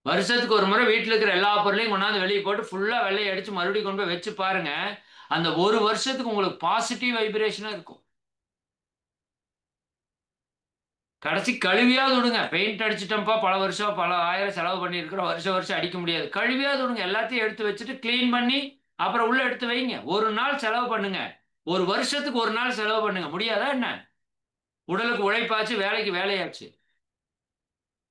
வருஷத்துக்கு ஒரு முறை வீட்டில் இருக்கிற எல்லா பொருளையும் கொண்டாந்து வெளியே போட்டு ஃபுல்லா வெள்ளையை அடிச்சு மறுபடியும் கொண்டு போய் வச்சு பாருங்க. அந்த ஒரு வருஷத்துக்கு உங்களுக்கு பாசிட்டிவ் வைப்ரேஷனா இருக்கும். கடைசி கழுவியாவது விடுங்க. பெயிண்ட் அடிச்சிட்டோம்ப்பா, பல வருஷம் பல ஆயிரம் செலவு பண்ணியிருக்கிறோம், வருஷம் வருஷம் அடிக்க முடியாது. கழுவியாவது விடுங்க. எல்லாத்தையும் எடுத்து வச்சுட்டு க்ளீன் பண்ணி அப்புறம் உள்ள எடுத்து வைங்க. ஒரு நாள் செலவு பண்ணுங்க. ஒரு வருஷத்துக்கு ஒரு நாள் செலவு பண்ணுங்க. முடியாதா என்ன? உடலுக்கு உழைப்பாச்சு, வேலைக்கு வேலையாச்சு.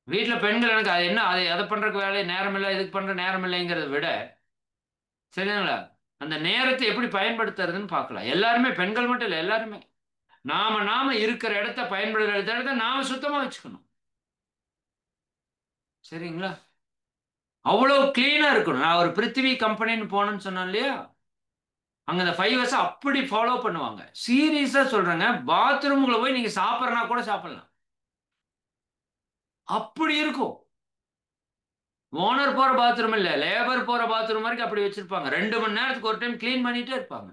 வீட்டில் பெண்கள் எனக்கு அது என்ன, அதை பண்றதுக்கு வேலை நேரம் இல்லை, இதுக்கு பண்ற நேரம் இல்லைங்கிறத விட, சரிங்களா, அந்த நேரத்தை எப்படி பயன்படுத்துறதுன்னு பார்க்கலாம். எல்லாருமே, பெண்கள் மட்டும் இல்லை, எல்லாருமே நாம இருக்கிற இடத்த பயன்படுத்துற இடத்த நாம சுத்தமா வச்சுக்கணும். சரிங்களா? அவ்வளவு கிளீனா இருக்கணும். நான் ஒரு பிருத்திவி கம்பெனின்னு போனேன்னு சொன்னேன் இல்லையா, அங்க அந்த 5 வருஷம் அப்படி ஃபாலோ பண்ணுவாங்க. சீரியஸா சொல்றேங்க. பாத்ரூம்குள்ள போய் நீங்க சாப்பிட்றனா கூட சாப்பிடலாம். அப்படி இருக்கும். ஓனர் போற பாத்ரூம் இல்ல, லேபர் போற பாத்ரூம் வரைக்கும் அப்படி வச்சிருப்பாங்க. 2 மணி நேரத்துக்கு ஒரு டைம் கிளீன் பண்ணிட்டே இருப்பாங்க.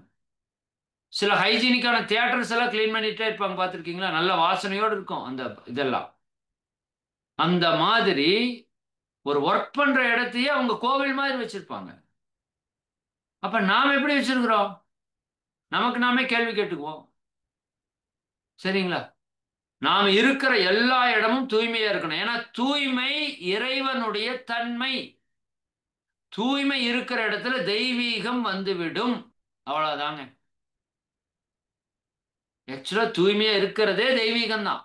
சில ஹைஜீனிக்கான தியேட்டர்ஸ் எல்லாம் கிளீன் பண்ணிட்டே இருப்பாங்க. பார்த்துருக்கீங்களா? நல்ல வாசனையோடு இருக்கும் அந்த இதெல்லாம். அந்த மாதிரி ஒரு ஒர்க் பண்ற இடத்தையே அவங்க கோவில் மாதிரி வச்சிருப்பாங்க. அப்ப நாம எப்படி வச்சிருக்கிறோம்? நமக்கு நாமே கேள்வி கேட்டுக்குவோம். சரிங்களா? நாம இருக்கிற எல்லா இடமும் தூய்மையா இருக்கணும். ஏன்னா தூய்மை இறைவனுடைய தன்மை. தூய்மை இருக்கிற இடத்துல தெய்வீகம் வந்துவிடும். அவ்வளவுதாங்க. ஆக்சுவலா தூய்மையா இருக்கிறதே தெய்வீகம் தான்.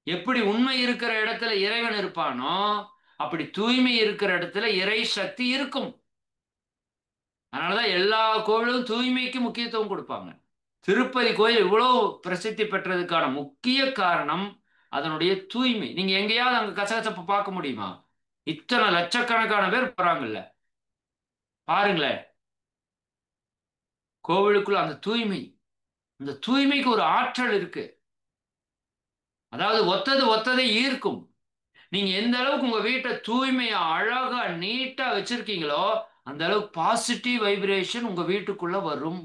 எப்படி உண்மை இருக்கிற இடத்துல இறைவன் இருப்பானோ, அப்படி தூய்மை இருக்கிற இடத்துல இறை சக்தி இருக்கும். அதனாலதான் எல்லா கோவிலும் தூய்மைக்கு முக்கியத்துவம் கொடுப்பாங்க. திருப்பதி கோயில் இவ்வளவு பிரசித்தி பெற்றதுக்கான முக்கிய காரணம் அதனுடைய தூய்மை. நீங்க எங்கேயாவது அங்க கசகசப்பு பார்க்க முடியுமா? இத்தனை லட்சக்கணக்கான பேர் போறாங்கல்ல, பாருங்களேன். கோவிலுக்குள்ள அந்த தூய்மை, இந்த தூய்மைக்கு ஒரு ஆற்றல் இருக்கு. அதாவது ஒத்தது ஒத்ததை ஈர்க்கும். நீங்க எந்த அளவுக்கு உங்க வீட்டை தூய்மையா அழகா நீட்டா வச்சிருக்கீங்களோ, அந்த அளவுக்கு பாசிட்டிவ் வைப்ரேஷன் உங்க வீட்டுக்குள்ள வரும்.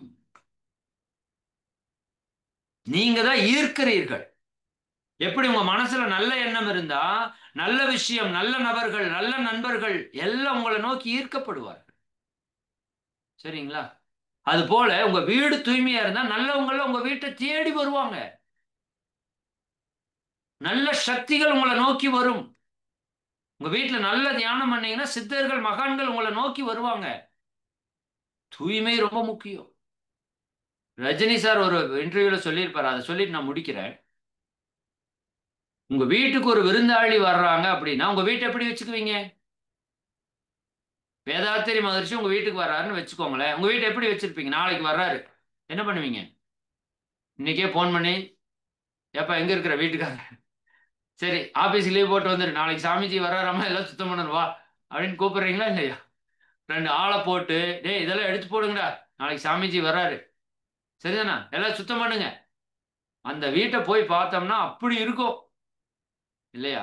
நீங்க தான் ஈர்க்கிறீர்கள். எப்படி உங்க மனசுல நல்ல எண்ணம் இருந்தா, நல்ல விஷயம், நல்ல நபர்கள், நல்ல நண்பர்கள் எல்லாம் உங்களை நோக்கி ஈர்க்கப்படுவார்கள். சரிங்களா? அது போல உங்க வீடு தூய்மையா இருந்தா நல்லவங்கள உங்க வீட்டை தேடி வருவாங்க. நல்ல சக்திகள் உங்களை நோக்கி வரும். உங்க வீட்டுல நல்ல தியானம் பண்ணீங்கன்னா சித்தர்கள், மகான்கள் உங்களை நோக்கி வருவாங்க. தூய்மை ரொம்ப முக்கியம். ரஜினி சார் ஒரு இன்டர்வியூல சொல்லியிருப்பாரு, அதை சொல்லிட்டு நான் முடிக்கிறேன். உங்க வீட்டுக்கு ஒரு விருந்தாளி வர்றாங்க அப்படின்னா உங்க வீட்டை எப்படி வச்சுக்குவீங்க? வேதாத்திரி மகர்ஷி உங்க வீட்டுக்கு வர்றாருன்னு வச்சுக்கோங்களேன். உங்க வீட்டை எப்படி வச்சிருப்பீங்க? நாளைக்கு வர்றாரு, என்ன பண்ணுவீங்க? இன்னைக்கே போன் பண்ணி, ஏப்பா எங்க இருக்கிற வீட்டுக்காரர், சரி ஆபீஸ் லீவ் போட்டு வந்துரு, நாளைக்கு சாமிஜி வர்றாராமா, எல்லாம் சுத்தம் பண்ணணும் வா அப்படின்னு கூப்பிடுறீங்களா இல்லையா? 2 ஆளை போட்டு, டேய் இதெல்லாம் எடுத்து போடுங்கடா, நாளைக்கு சாமிஜி வர்றாரு, சரிதானா, எல்லாம் சுத்தம் பண்ணுங்க. அந்த வீட்டை போய் பார்த்தோம்னா அப்படி இருக்கும் இல்லையா?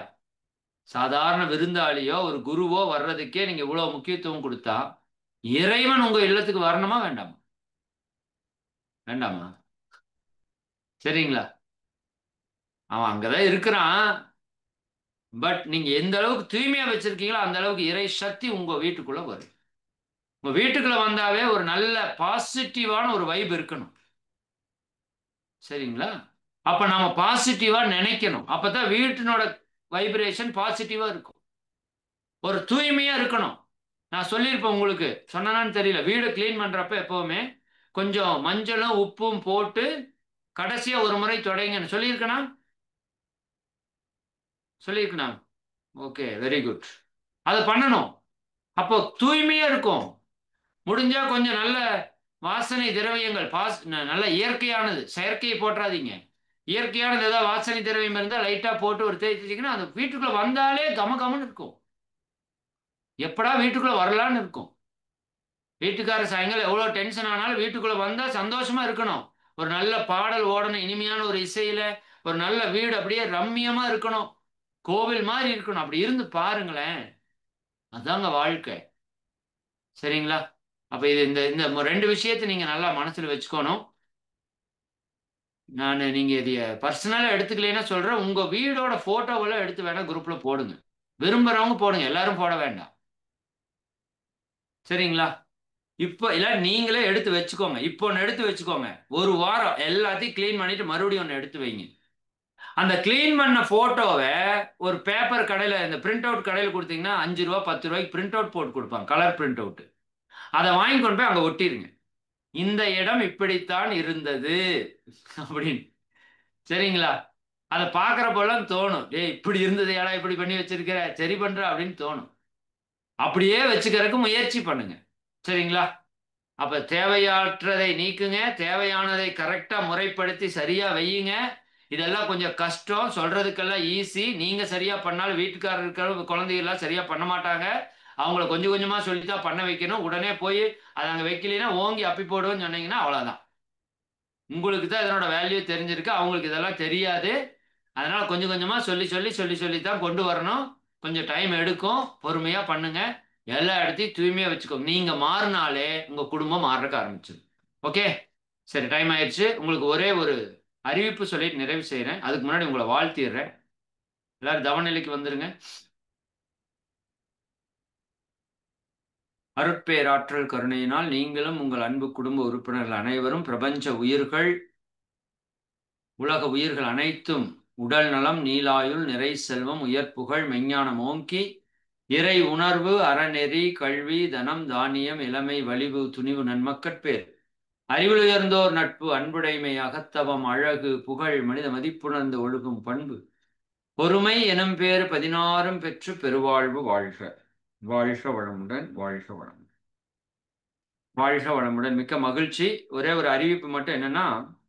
சாதாரண விருந்தாளியோ ஒரு குருவோ வர்றதுக்கே நீங்க இவ்வளவு முக்கியத்துவம் கொடுத்தா, இறைவன் உங்க இல்லத்துக்கு வரணுமா வேண்டாமா? வேண்டாமா? சரிங்களா? அவன் அங்கதான் இருக்கிறான். பட் நீங்க எந்த அளவுக்கு தூய்மையா வச்சிருக்கீங்களோ அந்த அளவுக்கு இறை சக்தி உங்க வீட்டுக்குள்ள வரும். உங்க வீட்டுக்குள்ள வந்தாவே ஒரு நல்ல பாசிட்டிவான ஒரு வைப் இருக்கணும். சரிங்களா? அப்ப நாம பாசிட்டிவா நினைக்கணும். அப்பதான் வீட்டினோட வைப்ரேஷன் பாசிட்டிவா இருக்கும். ஒரு தூய்மையா இருக்கணும். நான் சொல்லியிருப்பேன் உங்களுக்கு, சொன்னான்னு தெரியல, வீடு கிளீன் பண்றப்ப எப்பவுமே கொஞ்சம் மஞ்சளும் உப்பும் போட்டு கடைசியா ஒரு முறை தொடங்கன்னு சொல்லியிருக்கனா? சொல்லியிருக்கனா? Okay, very good. அதை பண்ணணும். அப்போ தூய்மையா இருக்கும். முடிஞ்சா கொஞ்சம் நல்ல வாசனை திரவியங்கள், நல்ல இயற்கையானது, செயற்கையை போட்டுறாதீங்க. இயற்கையானது ஏதாவது வாசனை திரவியம் இருந்தால் லைட்டா போட்டு ஒரு தேய்ச்சிங்கன்னா அந்த வீட்டுக்குள்ள வந்தாலே கம கமன்னு இருக்கும். எப்படா வீட்டுக்குள்ள வரலான்னு இருக்கும். வீட்டுக்காரர் சாயங்காலம் எவ்வளவு டென்ஷன் ஆனாலும் வீட்டுக்குள்ள வந்தா சந்தோஷமா இருக்கணும். ஒரு நல்ல பாடல் ஓடணும், இனிமையான ஒரு இசையில ஒரு நல்ல வீடு அப்படியே ரம்மியமா இருக்கணும், கோவில் மாதிரி இருக்கணும். அப்படி இருந்து பாருங்களேன், அதாங்க வாழ்க்கை. சரிங்களா? அப்ப இது இந்த இந்த 2 விஷயத்தை நீங்க நல்லா மனசுல வச்சுக்கணும். நீங்க இதைய பர்சனலா எடுத்துக்கலைன்னா சொல்றேன், உங்க வீடோட போட்டோவெல்லாம் எடுத்து வேணா குரூப்ல போடுங்க. விரும்புறவங்க போடுங்க, எல்லாரும் போட வேண்டாம். சரிங்களா? இப்போ இல்ல, நீங்களே எடுத்து வச்சுக்கோங்க. இப்போ ஒன்று எடுத்து வச்சுக்கோங்க. ஒரு வாரம் எல்லாத்தையும் கிளீன் பண்ணிட்டு மறுபடியும் ஒன்று எடுத்து வைங்க. அந்த கிளீன் பண்ண போட்டோவை ஒரு பேப்பர் கடையில இந்த பிரிண்ட் அவுட் கடையில் கொடுத்தீங்கன்னா 5 ரூபா 10 ரூபாய்க்கு பிரிண்ட் அவுட் போட்டு கொடுப்பாங்க, கலர் பிரிண்ட் அவுட். அதை வாங்கி கொண்டு போய் அங்க ஒட்டிருங்க. இந்த இடம் இப்படித்தான் இருந்தது அப்படின்னு. சரிங்களா? அதை பார்க்கறப்பெல்லாம் தோணும், ஏய் இப்படி இருந்தது ஏடா இப்படி பண்ணி வச்சிருக்கிற, சரி பண்ற அப்படின்னு தோணும். அப்படியே வச்சுக்கிறதுக்கு முயற்சி பண்ணுங்க. சரிங்களா? அப்ப தேவையற்றதை நீக்குங்க, தேவையானதை கரெக்டா முறைப்படுத்தி சரியா வையுங்க. இதெல்லாம் கொஞ்சம் கஷ்டம், சொல்றதுக்கெல்லாம் ஈஸி. நீங்க சரியா பண்ணாலும் வீட்டுக்காரர் இருக்கிற குழந்தைகள்லாம் சரியா பண்ண மாட்டாங்க. அவங்கள கொஞ்சம் கொஞ்சமா சொல்லித்தான் பண்ண வைக்கணும். உடனே போய் அதை அங்கே வைக்கலைன்னா ஓங்கி அப்பி போடுவோன்னு சொன்னீங்கன்னா அவ்வளோதான். உங்களுக்கு தான் இதனோட வேல்யூ தெரிஞ்சிருக்கு, அவங்களுக்கு இதெல்லாம் தெரியாது. அதனால கொஞ்சம் கொஞ்சமா சொல்லி சொல்லி சொல்லி சொல்லி தான் கொண்டு வரணும். கொஞ்சம் டைம் எடுக்கும், பொறுமையா பண்ணுங்க. எல்லா இடத்தையும் தூய்மையா வச்சுக்கோங்க. நீங்க மாறினாலே உங்க குடும்பம் மாறுறக்க ஆரம்பிச்சிடும். ஓகே, சரி, டைம் ஆயிடுச்சு. உங்களுக்கு ஒரே ஒரு அறிவிப்பு சொல்லிட்டு நிறைவு செய்யறேன். அதுக்கு முன்னாடி உங்களை வாழ்த்திடுறேன். எல்லாரும் தவநிலைக்கு வந்துருங்க. அருட்பேராற்றல் கருணையினால் நீங்களும் உங்கள் அன்பு குடும்ப உறுப்பினர்கள் அனைவரும், பிரபஞ்ச உயிர்கள், உலக உயிர்கள் அனைத்தும் உடல் நலம், நீலாயுள், நிறை செல்வம், உயர் புகழ், மெஞ்ஞானம் ஓங்கி, இறை உணர்வு, அறநெறி, கல்வி, தனம், தானியம், இளமை, வலிவு, துணிவு, நன்மக்கட்பேர், அறிவில் உயர்ந்தோர் நட்பு, அன்புடைமை, அகத்தவம், அழகு, புகழ், மனித மதிப்புணர்ந்து ஒழுகும் பண்பு, பொறுமை எனும் பேறு 16 பெற்று பெருவாழ்வு வாழ்க. வாழ்க வளமுடன், வாழ்க வளமுடன், வாழ்க வளமுடன். மிக்க மகிழ்ச்சி. ஒரே ஒரு அறிவிப்பு மட்டும் என்னன்னா,